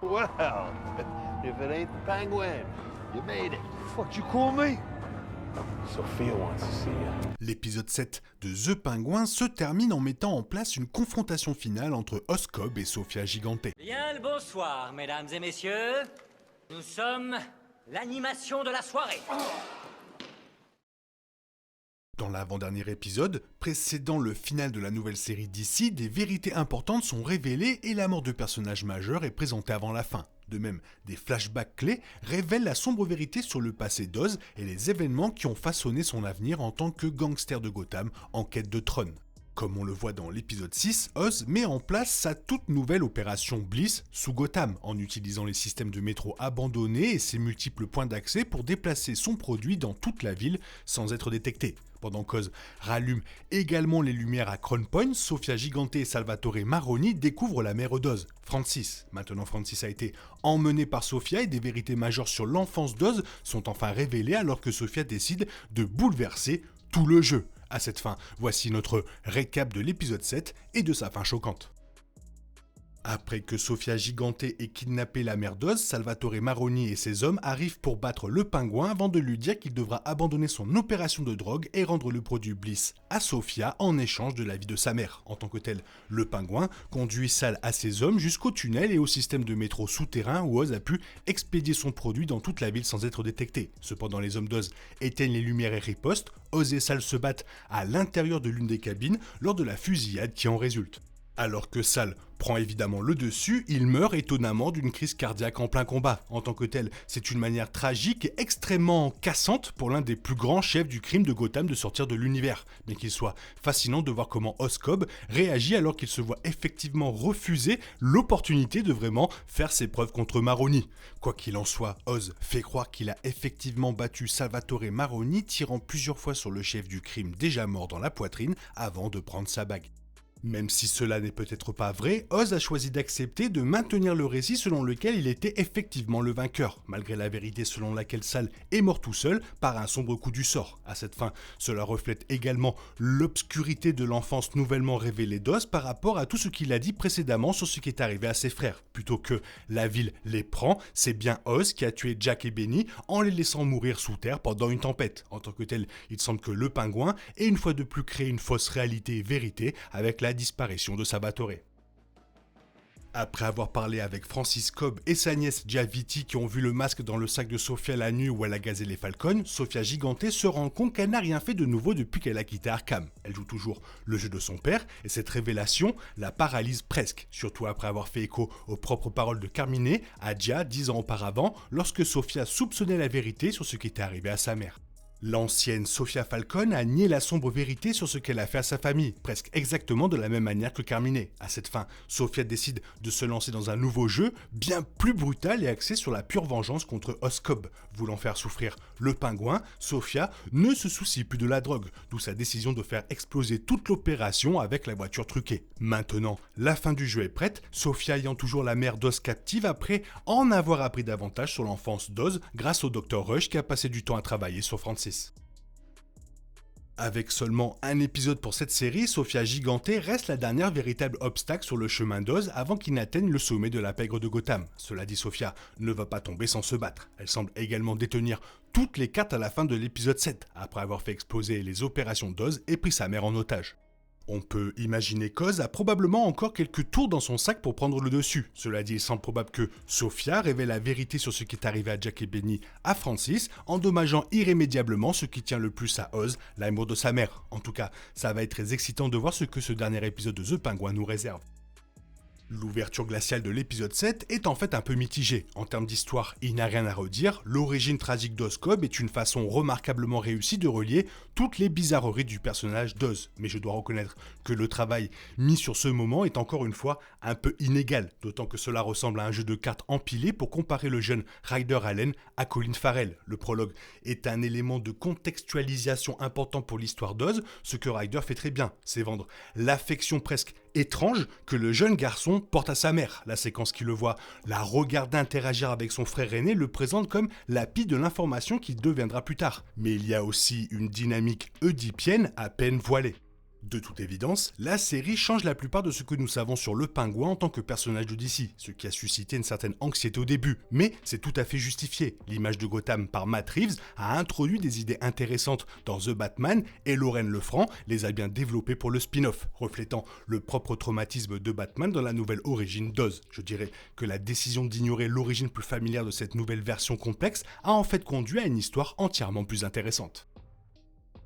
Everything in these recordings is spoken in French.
Well, if it ain't the Penguin, you made it. What you call me? Sophia wants to see you. L'épisode 7 de The Penguin se termine en mettant en place une confrontation finale entre Oscob et Sofia Gigante. Bien le bonsoir, mesdames et messieurs. Nous sommes l'animation de la soirée. Dans l'avant-dernier épisode, précédant le final de la nouvelle série d'ici, des vérités importantes sont révélées et la mort de personnages majeurs est présentée avant la fin. De même, des flashbacks clés révèlent la sombre vérité sur le passé d'Oz et les événements qui ont façonné son avenir en tant que gangster de Gotham en quête de trône. Comme on le voit dans l'épisode 6, Oz met en place sa toute nouvelle opération Bliss sous Gotham, en utilisant les systèmes de métro abandonnés et ses multiples points d'accès pour déplacer son produit dans toute la ville sans être détecté. Pendant qu'Oz rallume également les lumières à Crown Point, Sofia Gigante et Salvatore Maroni découvrent la mère d'Oz, Francis. Maintenant Francis a été emmené par Sofia et des vérités majeures sur l'enfance d'Oz sont enfin révélées alors que Sofia décide de bouleverser tout le jeu. À cette fin, voici notre récap de l'épisode 7 et de sa fin choquante. Après que Sofia Gigante ait kidnappé la mère d'Oz, Salvatore Maroni et ses hommes arrivent pour battre le pingouin avant de lui dire qu'il devra abandonner son opération de drogue et rendre le produit Bliss à Sofia en échange de la vie de sa mère. En tant que tel, le pingouin conduit Sal à ses hommes jusqu'au tunnel et au système de métro souterrain où Oz a pu expédier son produit dans toute la ville sans être détecté. Cependant, les hommes d'Oz éteignent les lumières et ripostent. Oz et Sal se battent à l'intérieur de l'une des cabines lors de la fusillade qui en résulte. Alors que Sal prend évidemment le dessus, il meurt étonnamment d'une crise cardiaque en plein combat. En tant que tel, c'est une manière tragique et extrêmement cassante pour l'un des plus grands chefs du crime de Gotham de sortir de l'univers. Bien qu'il soit fascinant de voir comment Oscob réagit alors qu'il se voit effectivement refuser l'opportunité de vraiment faire ses preuves contre Maroni. Quoi qu'il en soit, Oz fait croire qu'il a effectivement battu Salvatore Maroni, tirant plusieurs fois sur le chef du crime déjà mort dans la poitrine avant de prendre sa bague. Même si cela n'est peut-être pas vrai, Oz a choisi d'accepter de maintenir le récit selon lequel il était effectivement le vainqueur, malgré la vérité selon laquelle Sal est mort tout seul par un sombre coup du sort. À cette fin, cela reflète également l'obscurité de l'enfance nouvellement révélée d'Oz par rapport à tout ce qu'il a dit précédemment sur ce qui est arrivé à ses frères. Plutôt que la ville les prend, c'est bien Oz qui a tué Jack et Benny en les laissant mourir sous terre pendant une tempête. En tant que tel, il semble que le pingouin ait une fois de plus créé une fausse réalité et vérité avec la disparition de Salvatore. Après avoir parlé avec Francis Cobb et sa nièce Giaviti qui ont vu le masque dans le sac de Sofia la nuit où elle a gazé les Falcons, Sofia Gigante se rend compte qu'elle n'a rien fait de nouveau depuis qu'elle a quitté Arkham. Elle joue toujours le jeu de son père et cette révélation la paralyse presque, surtout après avoir fait écho aux propres paroles de Carmine à Gia 10 ans auparavant lorsque Sofia soupçonnait la vérité sur ce qui était arrivé à sa mère. L'ancienne Sofia Falcone a nié la sombre vérité sur ce qu'elle a fait à sa famille, presque exactement de la même manière que Carmine. À cette fin, Sofia décide de se lancer dans un nouveau jeu, bien plus brutal et axé sur la pure vengeance contre Oscob. Voulant faire souffrir le pingouin, Sofia ne se soucie plus de la drogue, d'où sa décision de faire exploser toute l'opération avec la voiture truquée. Maintenant, la fin du jeu est prête, Sofia ayant toujours la mère d'Oz captive après en avoir appris davantage sur l'enfance d'Oz grâce au Dr Rush qui a passé du temps à travailler sur Francis. Avec seulement un épisode pour cette série, Sofia Gigante reste la dernière véritable obstacle sur le chemin d'Oz avant qu'il n'atteigne le sommet de la pègre de Gotham. Cela dit, Sofia ne va pas tomber sans se battre. Elle semble également détenir toutes les cartes à la fin de l'épisode 7, après avoir fait exploser les opérations d'Oz et pris sa mère en otage. On peut imaginer qu'Oz a probablement encore quelques tours dans son sac pour prendre le dessus. Cela dit, il semble probable que Sofia révèle la vérité sur ce qui est arrivé à Jack et Benny à Francis, endommageant irrémédiablement ce qui tient le plus à Oz, l'amour de sa mère. En tout cas, ça va être très excitant de voir ce que ce dernier épisode de The Penguin nous réserve. L'ouverture glaciale de l'épisode 7 est en fait un peu mitigée. En termes d'histoire, il n'y a rien à redire. L'origine tragique d'Oscob est une façon remarquablement réussie de relier toutes les bizarreries du personnage d'Oz. Mais je dois reconnaître que le travail mis sur ce moment est encore une fois un peu inégal, d'autant que cela ressemble à un jeu de cartes empilé pour comparer le jeune Ryder Allen à Colin Farrell. Le prologue est un élément de contextualisation important pour l'histoire d'Oz, ce que Ryder fait très bien, c'est vendre l'affection presque étrange que le jeune garçon porte à sa mère. La séquence qui le voit la regarder interagir avec son frère aîné le présente comme la pie de l'information qui deviendra plus tard. Mais il y a aussi une dynamique oedipienne à peine voilée. De toute évidence, la série change la plupart de ce que nous savons sur le Pingouin en tant que personnage de DC, ce qui a suscité une certaine anxiété au début, mais c'est tout à fait justifié. L'image de Gotham par Matt Reeves a introduit des idées intéressantes dans The Batman et Lorraine Lefranc les a bien développées pour le spin-off, reflétant le propre traumatisme de Batman dans la nouvelle origine d'Oz. Je dirais que la décision d'ignorer l'origine plus familière de cette nouvelle version complexe a en fait conduit à une histoire entièrement plus intéressante.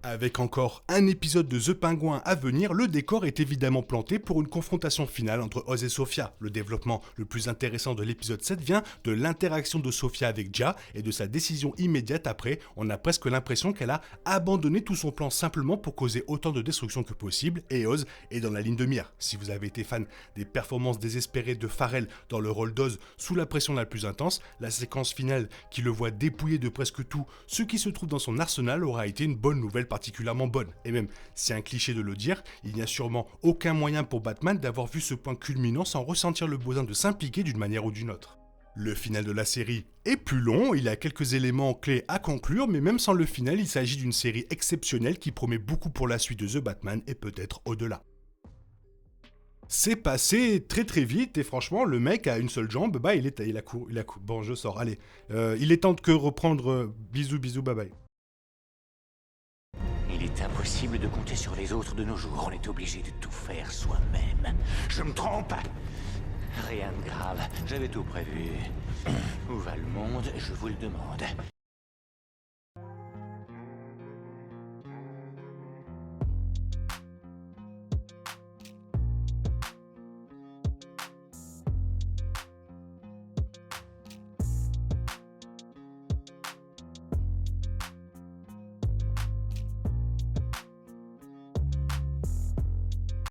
Avec encore un épisode de The Penguin à venir, le décor est évidemment planté pour une confrontation finale entre Oz et Sophia. Le développement le plus intéressant de l'épisode 7 vient de l'interaction de Sophia avec Ja et de sa décision immédiate après. On a presque l'impression qu'elle a abandonné tout son plan simplement pour causer autant de destruction que possible, et Oz est dans la ligne de mire. Si vous avez été fan des performances désespérées de Pharrell dans le rôle d'Oz sous la pression la plus intense, la séquence finale qui le voit dépouillé de presque tout ce qui se trouve dans son arsenal aura été une bonne nouvelle particulièrement bonne. Et même, c'est un cliché de le dire, il n'y a sûrement aucun moyen pour Batman d'avoir vu ce point culminant sans ressentir le besoin de s'impliquer d'une manière ou d'une autre. Le final de la série est plus long, il a quelques éléments clés à conclure, mais même sans le final, il s'agit d'une série exceptionnelle qui promet beaucoup pour la suite de The Batman et peut-être au-delà. C'est passé très très vite et franchement le mec a une seule jambe, bah il a couru. Bon je sors, allez, il est temps de reprendre, bisous bye bye. Il est impossible de compter sur les autres de nos jours. On est obligé de tout faire soi-même. Je me trompe? Rien de grave, j'avais tout prévu. Où va le monde, je vous le demande.